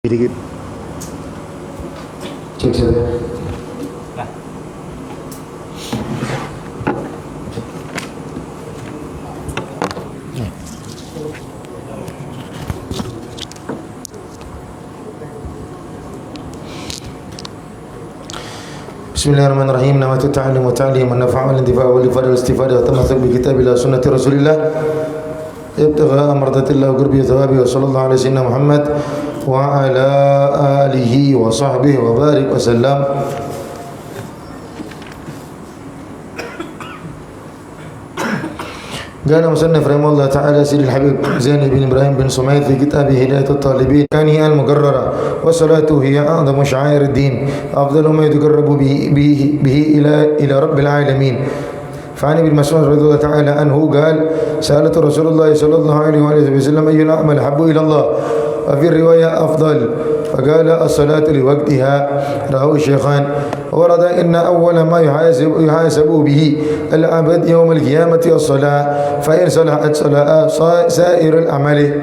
Dikit. Cek saja. Bismillahirrahmanirrahim. Namatu ta'alim wa ta'lim wa nafa'a wal intifa' wal ifada wal istifada wa tamassak bi kitabillah sunnati rasulillah ibtigha mardatillah wa qurbi thawabi wa sallallahu alaihi sayyidina Muhammad wa ala alihi wa sahbihi wa barik wa sallam. قال مصنف رحمه الله تعالى سيد الحبيب زين بن إبراهيم بن سميد في كتابه هداية الطالبين كان هي المقررة والصلاة هي أعظم شعائر الدين أفضل ما يتقرب به إلى رب العالمين. فعن ابن مسعود رضي الله تعالى عنه قال سألت رسول الله صلى الله عليه وسلم أي الأعمال أحب إلى الله وفي الرواية أفضل فقال الصلاة لوقتها رواه الشيخان. ورد إن أول ما يحاسب به العبد يوم القيامة الصلاة فإن صلحت صلح سائر الأعمال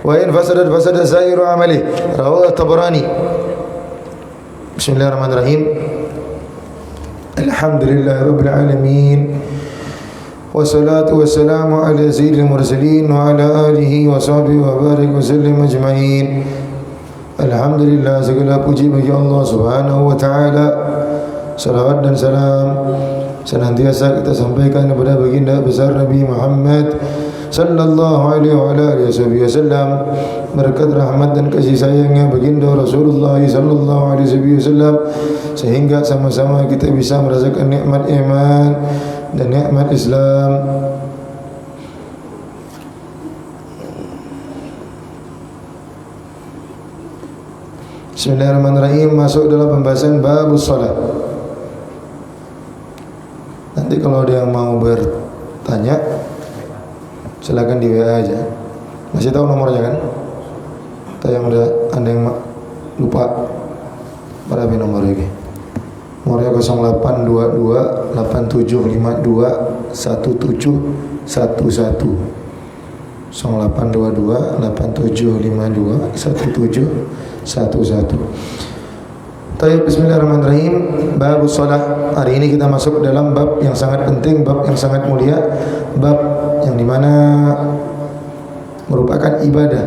وإن فسدت فسد سائر عمله رواه الطبراني. بسم الله الرحمن الرحيم. الحمد لله رب العالمين والصلاة والسلام على سيد المرسلين وعلى آله وصحبه وبارك وسلم أجمعين. Alhamdulillah, segala puji bagi Allah Subhanahu wa taala. Salawat dan salam senantiasa kita sampaikan kepada baginda besar Nabi Muhammad sallallahu alaihi wa alihi wasallam. Berkat rahmat dan kasih sayangnya baginda Rasulullah sallallahu alaihi wasallam sehingga sama-sama kita bisa merasakan nikmat iman dan nikmat Islam. Bismillahirrahmanirrahim. Masuk dalam pembahasan babus salat. Nanti kalau ada yang mau bertanya silakan di WA aja. Masih tahu nomornya kan? Atau yang udah ada yang lupa? Berapa nomor ini? Nomornya 0822 8752 1711. 0822 8752 1711. Baik, bismillahirrahmanirrahim. Bab shalah. Hari ini kita masuk dalam bab yang sangat penting, bab yang sangat mulia, bab yang dimana merupakan ibadah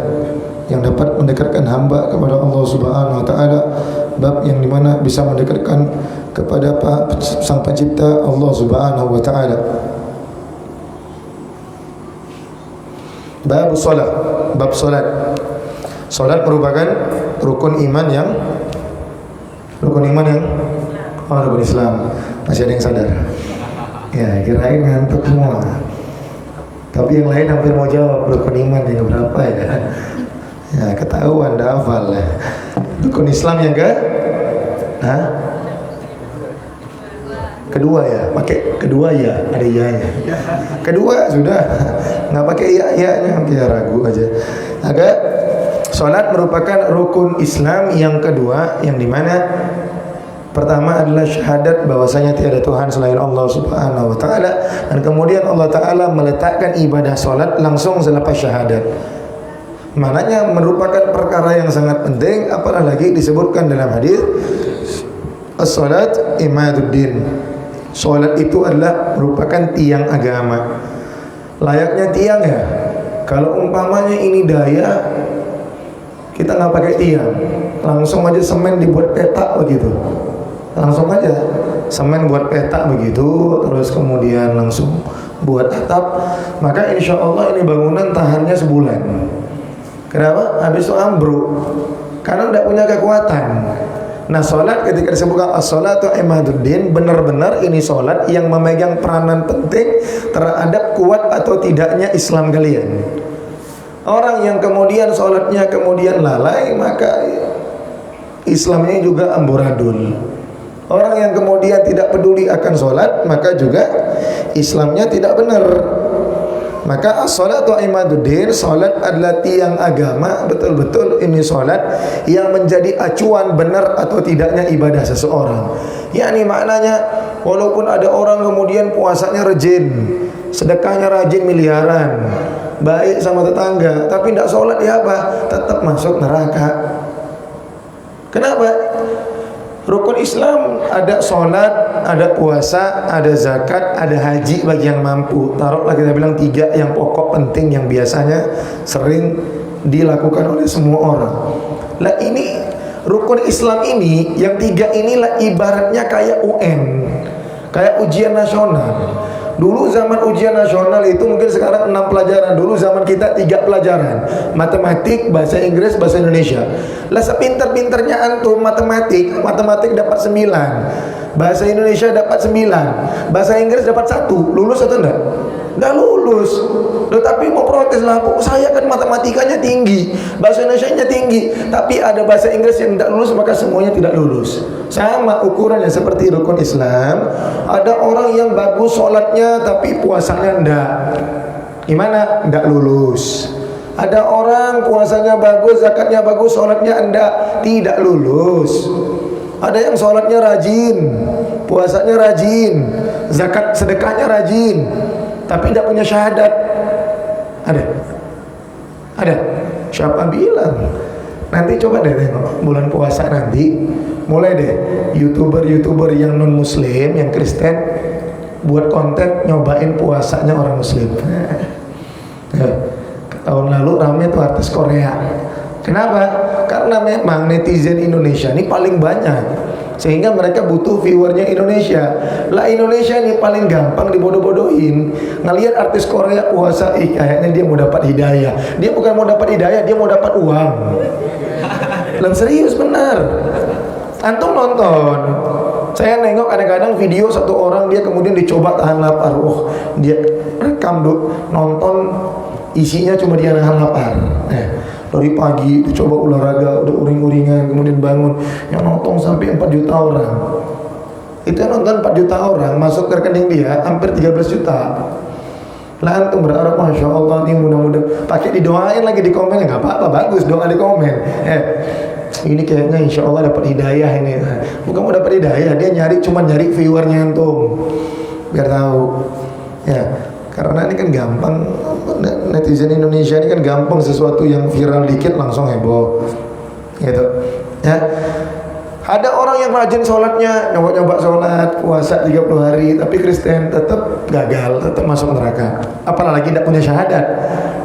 yang dapat mendekatkan hamba kepada Allah Subhanahu wa taala, bab yang dimana bisa mendekatkan kepada Sang Pencipta Allah Subhanahu wa taala. Bab salat, bab salat. Salat merupakan rukun iman yang rukun Islam. Masih ada yang sadar? Ya, kirain ngantuk semua. Tapi yang lain hampir mau jawab rukun iman yang berapa ya? Ya, ketahuan dah hafal ya. Rukun Islam yang ke? Kedua ya, pakai kedua ya, ada iya-nya. Kedua sudah, nggak pakai iya-nya, biar ragu aja. Agak salat merupakan rukun Islam yang kedua, yang dimana pertama adalah syahadat bahwasanya tiada Tuhan selain Allah Subhanahu wa taala, dan kemudian Allah taala meletakkan ibadah salat langsung selepas syahadat. Maknanya merupakan perkara yang sangat penting, apalagi disebutkan dalam hadis as-salat imaduddin. Salat itu adalah merupakan tiang agama. Layaknya tiang ya. Kalau umpamanya ini daya, kita nggak pakai tiang, langsung aja semen dibuat petak begitu. Langsung aja semen buat petak begitu, terus kemudian langsung buat atap. Maka insya Allah ini bangunan tahannya sebulan. Kenapa? Habis itu ambruk karena tidak punya kekuatan. Nah, salat ketika disebutkan as-salatu imaduddin, benar-benar ini salat yang memegang peranan penting terhadap kuat atau tidaknya Islam kalian. Orang yang kemudian salatnya kemudian lalai, maka Islamnya juga amburadul. Orang yang kemudian tidak peduli akan salat, maka juga Islamnya tidak benar. Maka as-salatu imaduddin, salat adalah tiang agama, betul-betul ini salat yang menjadi acuan benar atau tidaknya ibadah seseorang. Yakni maknanya walaupun ada orang kemudian puasanya rajin, sedekahnya rajin miliaran, baik sama tetangga, tapi tidak salat ya apa? Tetap masuk neraka. Kenapa? Rukun Islam ada sholat, ada puasa, ada zakat, ada haji bagi yang mampu. Taruhlah kita bilang 3 yang pokok penting yang biasanya sering dilakukan oleh semua orang. Lah ini rukun Islam ini, yang 3 inilah ibaratnya kayak UN, kayak ujian nasional. Dulu zaman ujian nasional itu mungkin sekarang 6 pelajaran. Dulu zaman kita 3 pelajaran, matematik, bahasa Inggris, bahasa Indonesia. Lah sepinter-pinternya antum matematik dapat 9, bahasa Indonesia dapat 9, bahasa Inggris dapat 1. Lulus atau enggak? Enggak lulus. Loh, tapi mau protes lah, saya kan matematikanya tinggi, bahasa Indonesianya tinggi, tapi ada bahasa Inggris yang tidak lulus, maka semuanya tidak lulus. Sama ukurannya seperti rukun Islam. Ada orang yang bagus sholatnya tapi puasanya enggak. Gimana? Enggak lulus. Ada orang puasanya bagus, zakatnya bagus, sholatnya enggak, tidak lulus. Ada yang sholatnya rajin, puasanya rajin, zakat sedekahnya rajin, tapi tidak punya syahadat. Ada? Siapa bilang? Nanti coba deh tengok bulan puasa nanti, mulai deh YouTuber yang non muslim, yang Kristen, buat konten nyobain puasanya orang muslim. Tahun lalu ramai tuh artis Korea. Kenapa? Karena memang netizen Indonesia ini paling banyak, sehingga mereka butuh viewernya Indonesia. Lah Indonesia ini paling gampang dibodoh-bodohin. Ngelihat artis Korea puasa, kayaknya dia mau dapat hidayah. Dia bukan mau dapat hidayah, dia mau dapat uang. Lah serius benar. Antum nonton, saya nengok kadang-kadang video satu orang dia kemudian dicoba tahan lapar. Dia rekam nonton, isinya cuma dia nahan lapar. Dari pagi dicoba olahraga, udah uring-uringan, kemudian bangun. Yang nonton sampai 4 juta orang. Itu yang nonton 4 juta orang, masuk ke rekening dia hampir 13 juta. Lah antum berharap Masya Allah nih mudah-mudahan, pakai didoain lagi di komen, nggak apa-apa, bagus doa di komen. Ini kayaknya insya Allah dapat hidayah ini. Bukan mau dapat hidayah, dia cuma nyari viewernya antum, biar tahu. Ya, karena ini kan gampang, netizen Indonesia ini kan gampang, sesuatu yang viral dikit langsung heboh, gitu. Ya. Ada orang yang rajin sholatnya, nyoba-nyoba sholat, puasa 30 hari, tapi Kristen tetap gagal, tetap masuk neraka. Apalagi tidak punya syahadat.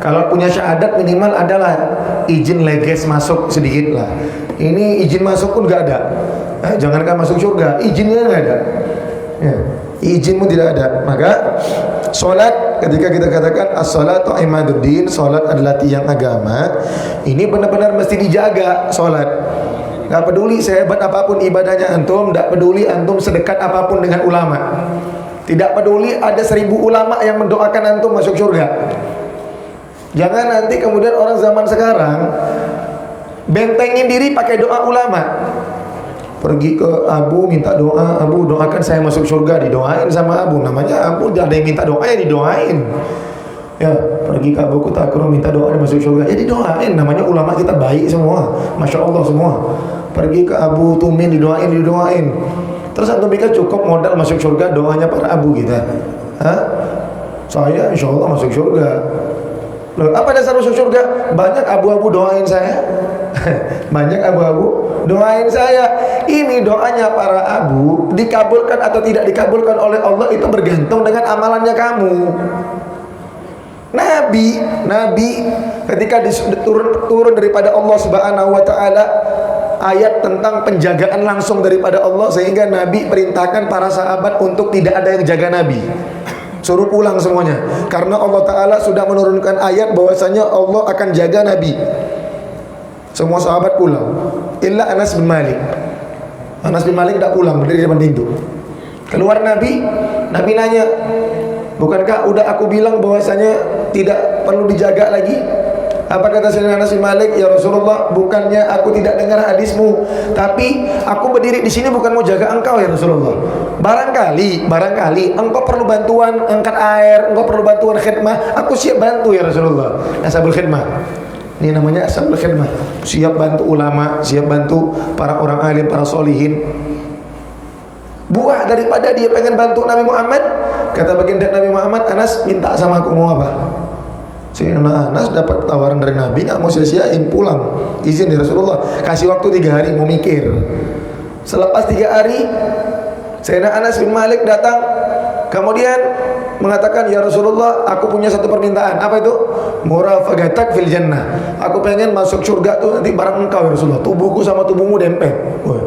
Kalau punya syahadat minimal adalah izin leges masuk sedikit lah. Ini izin masuk pun gak ada. Jangankan masuk surga, izinnya gak ada. Ya, izinmu tidak ada. Maka sholat, ketika kita katakan as-salatu imaduddin, sholat adalah tiang agama, ini benar-benar mesti dijaga sholat. Gak peduli sehebat apapun ibadahnya antum, gak peduli antum sedekat apapun dengan ulama, tidak peduli ada 1000 ulama yang mendoakan antum masuk surga. Jangan nanti kemudian orang zaman sekarang bentengin diri pakai doa ulama. Pergi ke Abu minta doa, Abu doakan saya masuk surga, didoain sama Abu. Namanya Abu, ada yang minta doa ya didoain. Ya, pergi ke Abu Kutakro minta doa masuk surga, ya didoain. Namanya ulama kita baik semua, Masya Allah semua. Pergi ke Abu Tumin didoain. Terus antum pikir cukup modal masuk surga doanya para Abu kita? Saya insya Allah masuk surga. Loh, apa dasar masuk surga? Banyak abu-abu doain saya. Banyak abu-abu doain saya. Ini doanya para abu dikabulkan atau tidak dikabulkan oleh Allah itu bergantung dengan amalannya kamu. Nabi ketika turun daripada Allah Subhanahu wa taala ayat tentang penjagaan langsung daripada Allah, sehingga Nabi perintahkan para sahabat untuk tidak ada yang jaga Nabi. Suruh pulang semuanya, karena Allah Ta'ala sudah menurunkan ayat bahwasanya Allah akan jaga Nabi. Semua sahabat pulang, illa Anas bin Malik. Anas bin Malik tidak pulang, berdiri di depan pintu. Keluar Nabi nanya, bukankah udah aku bilang bahwasanya tidak perlu dijaga lagi? Apa kata Sayyidina Anas bin Malik? Ya Rasulullah, bukannya aku tidak dengar hadismu, tapi aku berdiri di sini bukan mau jaga engkau ya Rasulullah. Barangkali engkau perlu bantuan angkat air, engkau perlu bantuan khidmah, aku siap bantu ya Rasulullah. Ashabul khidmah. Ini namanya ashabul khidmah. Siap bantu ulama, siap bantu para orang alim, para solihin. Buah daripada dia pengen bantu Nabi Muhammad, kata baginda Nabi Muhammad, Anas minta sama aku mau apa? Sayyidina Anas dapat tawaran dari Nabi, nggak mau sia-siain, pulang, izin dari Rasulullah, kasih waktu 3 hari mau mikir. Selepas 3 hari, Sayyidina Anas bin Malik datang, kemudian mengatakan, ya Rasulullah, aku punya satu permintaan. Apa itu? Murafaqatak fil jannah. Aku pengen masuk surga tuh nanti bareng engkau ya Rasulullah. Tubuhku sama tubuhmu dempet. Wah,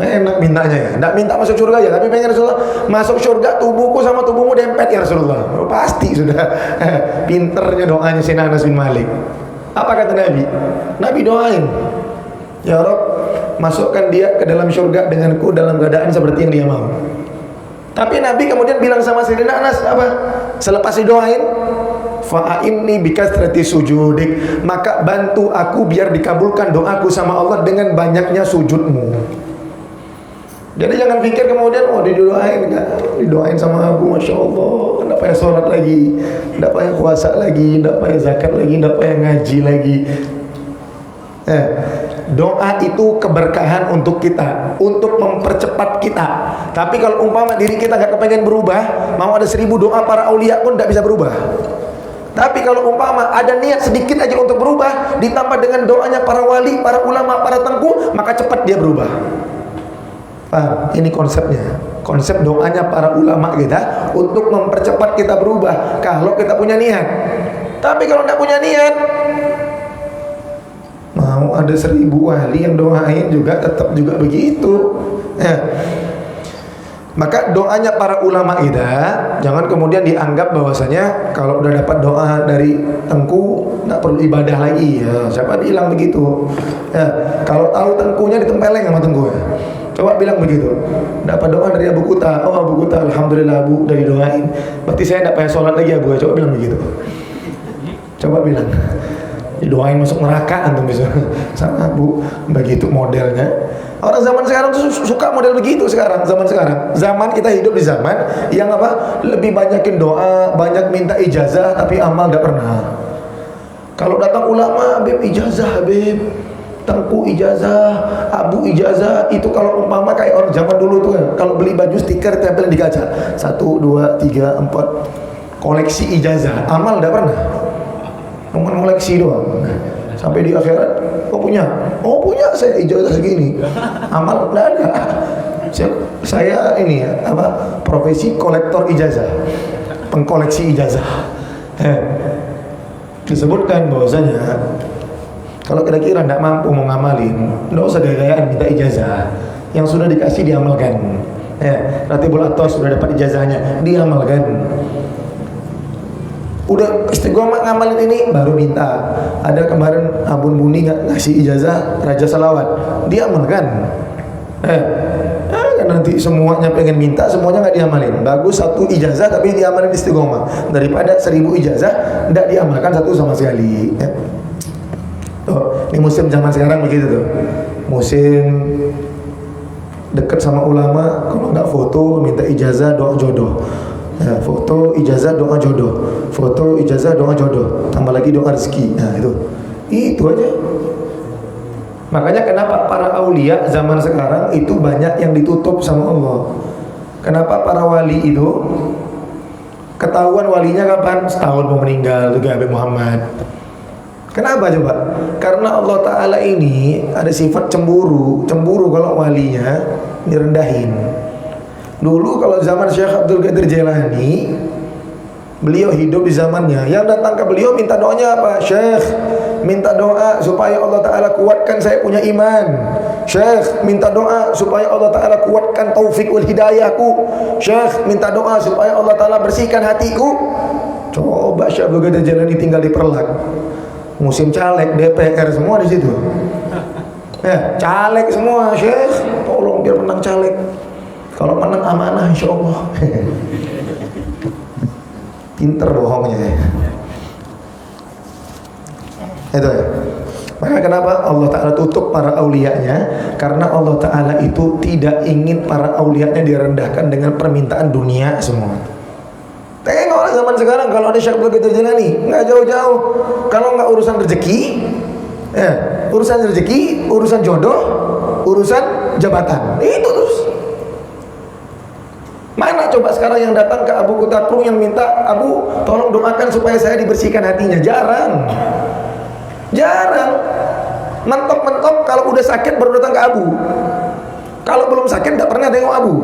enak mintanya ya. Nggak minta masuk surga ya, tapi pengen Rasulullah masuk surga, tubuhku sama tubuhmu dempet ya Rasulullah. Oh, pasti sudah. Pinternya doanya Sayyidina Anas bin Malik. Apa kata Nabi? Nabi doain, ya Rabb, masukkan dia ke dalam surga denganku dalam keadaan seperti yang dia mau. Tapi Nabi kemudian bilang sama Sayyidina Anas apa? Selepas didoain, fa'inni bikasrati sujudik, maka bantu aku biar dikabulkan doaku sama Allah dengan banyaknya sujudmu. Jadi jangan pikir kemudian, oh didoain sama aku, Masya Allah, tidak payah sholat lagi, tidak payah puasa lagi, tidak payah zakat lagi, tidak payah ngaji lagi. Doa itu keberkahan untuk kita, untuk mempercepat kita. Tapi kalau umpama diri kita gak kepengen berubah, mau ada 1000 doa para aulia pun gak bisa berubah. Tapi kalau umpama ada niat sedikit aja untuk berubah, ditambah dengan doanya para wali, para ulama, para tengku, maka cepat dia berubah. Paham? Ini konsepnya. Konsep doanya para ulama kita untuk mempercepat kita berubah kalau kita punya niat. Tapi kalau tidak punya niat, mau ada 1000 wali yang doain juga tetap juga begitu. Maka doanya para ulama kita jangan kemudian dianggap bahwasanya kalau udah dapat doa dari tengku nggak perlu ibadah lagi. Ya, siapa bilang begitu? Ya, kalau tahu tengkunya ditempeleng sama tengku ya. Coba bilang begitu. Dapat doa dari Abu Kuta. Oh Abu Kuta, alhamdulillah Abu udah didoain. Berarti saya nggak payah sholat lagi Abu. Coba bilang begitu. Coba bilang. Didoain masuk neraka antum bisa sama Bu, begitu modelnya. Orang zaman sekarang tuh suka model begitu sekarang, zaman sekarang. Zaman kita hidup di zaman yang apa? Lebih banyakin doa, banyak minta ijazah tapi amal enggak pernah. Kalau datang ulama, Habib ijazah, Habib. Tengku ijazah, Abu ijazah, itu kalau umpama kayak orang zaman dulu tuh kan, kalau beli baju stiker tempel di kaca. 1 2 3 4 koleksi ijazah, amal enggak pernah. Cuma koleksi doang. Sampai di akhirat, oh punya saya ijazah segini. Amal enggak ada. Saya ini ya, apa? Profesi kolektor ijazah. Pengkoleksi ijazah. Disebutkan bahwasanya kalau kira-kira enggak mampu mau ngamalin, enggak usah gaya-gayaan minta ijazah. Yang sudah dikasih diamalkan. Ratibul Atos sudah dapat ijazahnya, diamalkan. Udah istiqomah ngamalin ini baru minta. Ada kemarin Abun Buni ngasih ijazah Raja Salawat, dia amalkan. Nanti semuanya pengen minta, semuanya nggak diamalin. Bagus 1 ijazah tapi diamalin istiqomah daripada 1000 ijazah nggak diamalkan 1 sama sekali. Tuh, ini musim zaman sekarang begitu tuh. Musim deket sama ulama, kalau nggak foto minta ijazah doa jodoh. Foto ijazah doa jodoh, foto ijazah doa jodoh, tambah lagi doa rezeki. Nah itu aja. Makanya kenapa para aulia zaman sekarang itu banyak yang ditutup sama Allah. Kenapa para wali itu ketahuan walinya kapan? Setahun mau meninggal juga Habib Muhammad. Kenapa coba? Karena Allah Ta'ala ini ada sifat cemburu. Cemburu kalau walinya direndahin. Dulu kalau zaman Syekh Abdul Qadir Jailani, beliau hidup di zamannya, yang datang ke beliau minta doanya apa? Syekh, minta doa supaya Allah Ta'ala kuatkan saya punya iman. Syekh, minta doa supaya Allah Ta'ala kuatkan taufik wal hidayahku. Syekh, minta doa supaya Allah Ta'ala bersihkan hatiku. Coba Syekh Abdul Qadir Jailani tinggal di Perlak, musim caleg, DPR semua di situ. Caleg semua, Syekh, tolong biar menang caleg. Kalau menang amanah insya Allah. Pinter bohongnya ya. Itu ya. Maka kenapa Allah Ta'ala tutup para aulianya? Karena Allah Ta'ala itu tidak ingin para aulianya direndahkan dengan permintaan dunia semua. Tengok orang zaman sekarang kalau ada Syekh Abdul Qadir Jailani, nggak jauh-jauh. Kalau nggak urusan rezeki, urusan rezeki, urusan jodoh, urusan jabatan, itu terus. Mana coba sekarang yang datang ke Abu Kutakrung yang minta, Abu tolong doakan supaya saya dibersihkan hatinya? Jarang. Mentok-mentok kalau udah sakit baru datang ke Abu. Kalau belum sakit nggak pernah tengok Abu.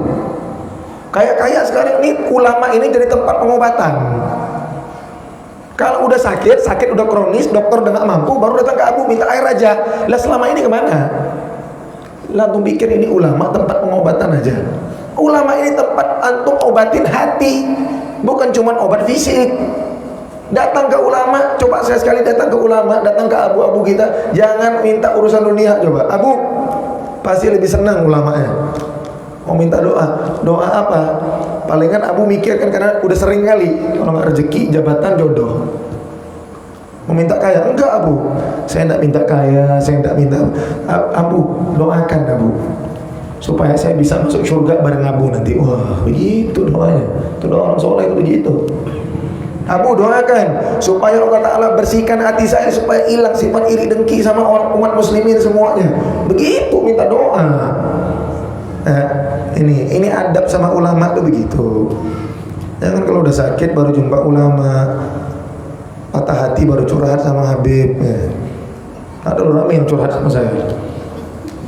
Kayak sekarang ini ulama ini jadi tempat pengobatan. Kalau udah sakit udah kronis, dokter udah nggak mampu, baru datang ke Abu minta air aja. Lah selama ini kemana? Lah antum pikir ini ulama tempat pengobatan aja? Ulama ini tempat antum obatin hati, bukan cuma obat fisik. Datang ke ulama, coba saya sekali datang ke ulama, datang ke abu-abu kita, jangan minta urusan dunia. Coba Abu pasti lebih senang ulamanya. Mau minta doa apa? Palingan Abu mikir kan, karena udah sering kali kalau nggak rezeki, jabatan, jodoh. Mau minta kaya? Enggak Abu, saya tidak minta kaya, saya tidak minta. Abu doakan Abu supaya saya bisa masuk surga bareng Abu nanti. Wah begitu doanya. Itu doa orang soleh itu begitu. Abu doakan supaya Allah Ta'ala bersihkan hati saya, supaya hilang sifat iri dengki sama orang umat muslimin semuanya. Begitu minta doa. Nah, ini adab sama ulama tuh begitu. Jangan kalau udah sakit baru jumpa ulama, patah hati baru curhat sama Habib ya. Ada orang yang curhat sama saya,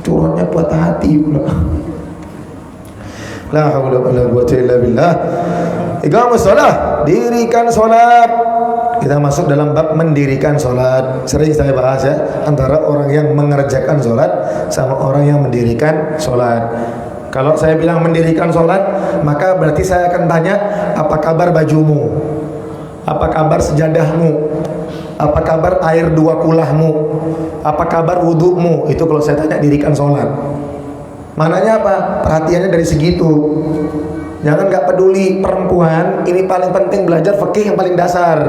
curhatnya patah hati pula. La haula wala quwwata illa billah. Iqamus shalah, dirikan salat. Kita masuk dalam bab mendirikan salat. Sering saya bahas ya, antara orang yang mengerjakan salat sama orang yang mendirikan salat. Kalau saya bilang mendirikan salat, maka berarti saya akan tanya, apa kabar bajumu? Apa kabar sejadahmu? Apa kabar air 2 kulahmu? Apa kabar wudhumu? Itu kalau saya tanya dirikan salat. Mananya apa? Perhatiannya dari segitu. Jangan nggak peduli perempuan, ini paling penting belajar fikih yang paling dasar.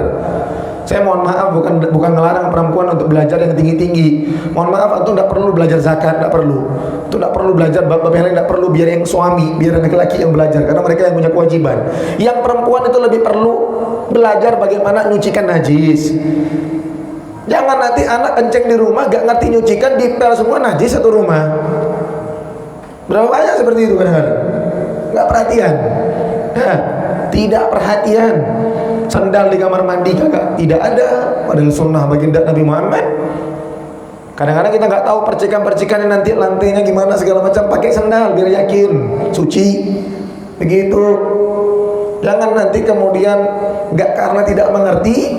Saya mohon maaf, bukan ngelarang perempuan untuk belajar yang tinggi-tinggi. Mohon maaf, itu nggak perlu belajar zakat, nggak perlu. Itu nggak perlu belajar bab-bab yang lain, nggak perlu. Biar yang suami, biar laki-laki yang belajar, karena mereka yang punya kewajiban. Yang perempuan itu lebih perlu belajar bagaimana nyucikan najis. Jangan nanti anak kenceng di rumah, gak ngerti nyucikan, dipel semua najis satu rumah. Berapa banyak seperti itu kadang-kadang? Nggak perhatian. Nah, tidak perhatian. Sandal di kamar mandi kagak, tidak ada. Padahal sunnah baginda Nabi Muhammad. Kadang-kadang kita nggak tahu percikan-percikannya nanti lantainya gimana segala macam. Pakai sandal biar yakin suci. Begitu. Jangan nanti kemudian nggak karena tidak mengerti.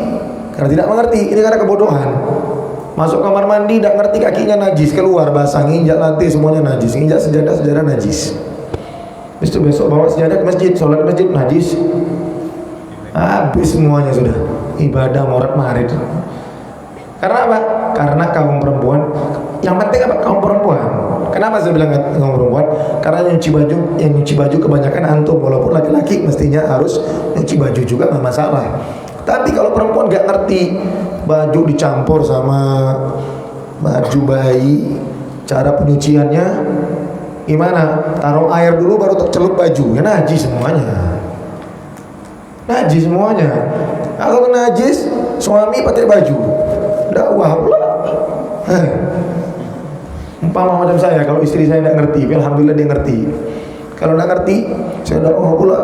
Karena tidak mengerti, ini karena kebodohan. Masuk kamar mandi tidak ngerti, kakinya najis, keluar basah, nginjak lantai semuanya najis, nginjak sejadah najis. Habis itu besok bawa sejadah ke masjid, sholat ke masjid najis. Habis semuanya sudah. Ibadah morat marit. Karena apa? Karena kaum perempuan. Yang penting apa? Kaum perempuan. Kenapa saya bilang kaum perempuan? Karena yang nyuci baju kebanyakan antum. Walaupun laki-laki mestinya harus nyuci baju juga, nggak masalah. Tapi kalau perempuan gak ngerti, baju dicampur sama baju bayi, cara penyuciannya gimana? Taruh air dulu baru tercelup baju, ya najis semuanya. Najis semuanya. Kalau najis, suami pakai baju, dakwah pula. Umpama macam saya, kalau istri saya tidak ngerti, alhamdulillah dia ngerti. Kalau tidak ngerti, saya dakwah pula,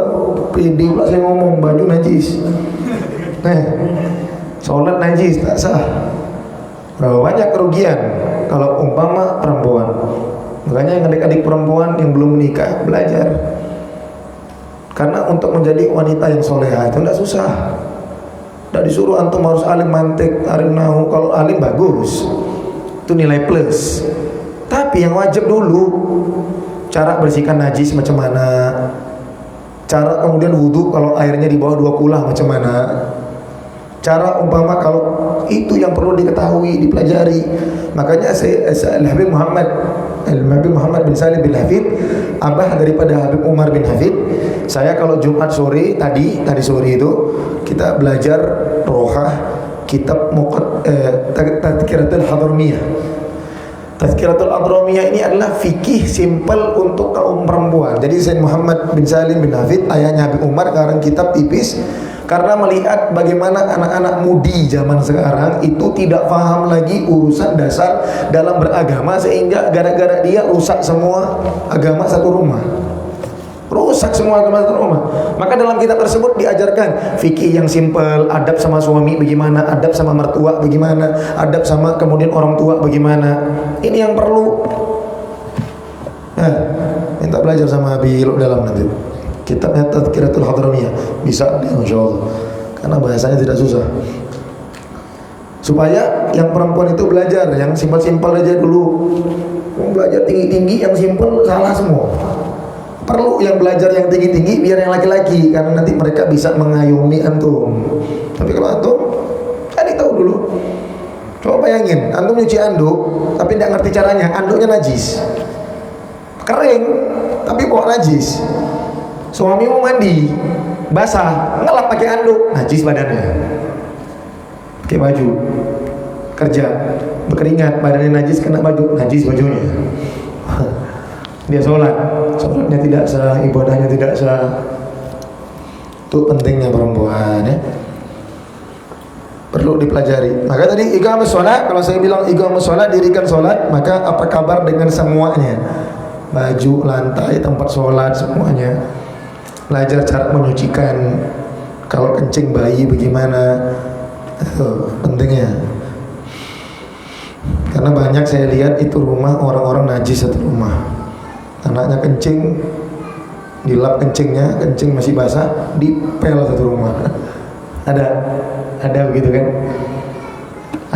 pede pula saya ngomong baju najis. Sholat najis tak sah. Berapa banyak kerugian kalau umpama perempuan. Makanya yang adik-adik perempuan yang belum menikah belajar. Karena untuk menjadi wanita yang soleha itu tidak susah. Tidak disuruh antum harus alim mantik, alim nahu. Kalau alim bagus, itu nilai plus. Tapi yang wajib dulu, cara bersihkan najis macam mana, cara kemudian wudhu kalau airnya di bawah 2 kulah macam mana, cara umpama kalau itu yang perlu diketahui, dipelajari. Makanya Habib Muhammad bin Salim bin Hafid, abah daripada Habib Umar bin Hafid. Saya kalau Jumat sore tadi sore itu kita belajar rohah kitab Tazkiratul Hadramiyah. Tazkiratul Hadramiyah ini adalah fikih simpel untuk kaum perempuan. Jadi Sayyid Muhammad bin Salim bin Hafid, ayahnya Habib Umar, karang kitab tipis. Karena melihat bagaimana anak-anak mudi zaman sekarang itu tidak paham lagi urusan dasar dalam beragama, sehingga gara-gara dia rusak semua agama satu rumah. rusak semua agama satu rumah. Maka dalam kitab tersebut diajarkan fikih yang simpel, adab sama suami bagaimana, adab sama mertua bagaimana, adab sama kemudian orang tua bagaimana. Ini yang perlu. Minta belajar sama Abi Lu dalam nanti. Kitabnya Tadhkiratul Hadramiyah, bisa insyaallah. Karena bahasanya tidak susah. Supaya yang perempuan itu belajar yang simpel-simpel aja dulu. Belajar tinggi-tinggi yang simpel salah semua. Perlu yang belajar yang tinggi-tinggi biar yang laki-laki, karena nanti mereka bisa mengayomi antum. Tapi kalau antum cari tahu dulu. Coba bayangin, antum nyuci anduk tapi tidak ngerti caranya, anduknya najis. Kering tapi bawa najis. Suami mau mandi, basah, ngelap pakai anduk, najis badannya. Pakai baju kerja, berkeringat, badannya najis, kena baju, najis bajunya. Dia sholatnya tidak sah, ibadahnya tidak sah. Itu pentingnya perempuan ya, perlu dipelajari. Maka tadi iqamus sholat, kalau saya bilang iqamus sholat, dirikan sholat, maka apa kabar dengan semuanya? Baju, lantai, tempat sholat, semuanya. Belajar cara menyucikan. Kalau kencing bayi bagaimana, itu pentingnya. Karena banyak saya lihat itu rumah orang-orang najis satu rumah. Anaknya kencing, dilap kencingnya, kencing masih basah, dipel satu rumah. Ada begitu kan?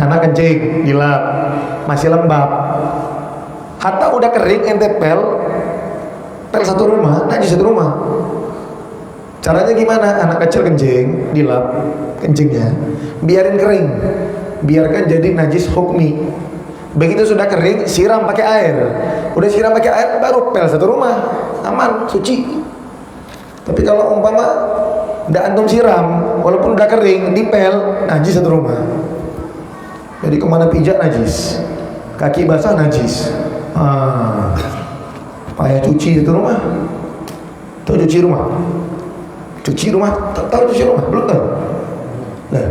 Anak kencing, dilap, masih lembab. Hatta udah kering, ente pel satu rumah, najis satu rumah. Caranya gimana? Anak kecil kencing, dilap kencingnya, biarin kering, biarkan jadi najis hukmi. Begitu sudah kering, siram pakai air. Udah siram pakai air, baru pel satu rumah, aman, suci. Tapi kalau umpama tidak antum siram, walaupun udah kering, dipel, najis satu rumah. Jadi kemana pijak najis, kaki basah najis. Payah cuci satu rumah. Tahu cuci rumah? Cuci rumah, tahu cuci rumah? Belum tahu? Nah,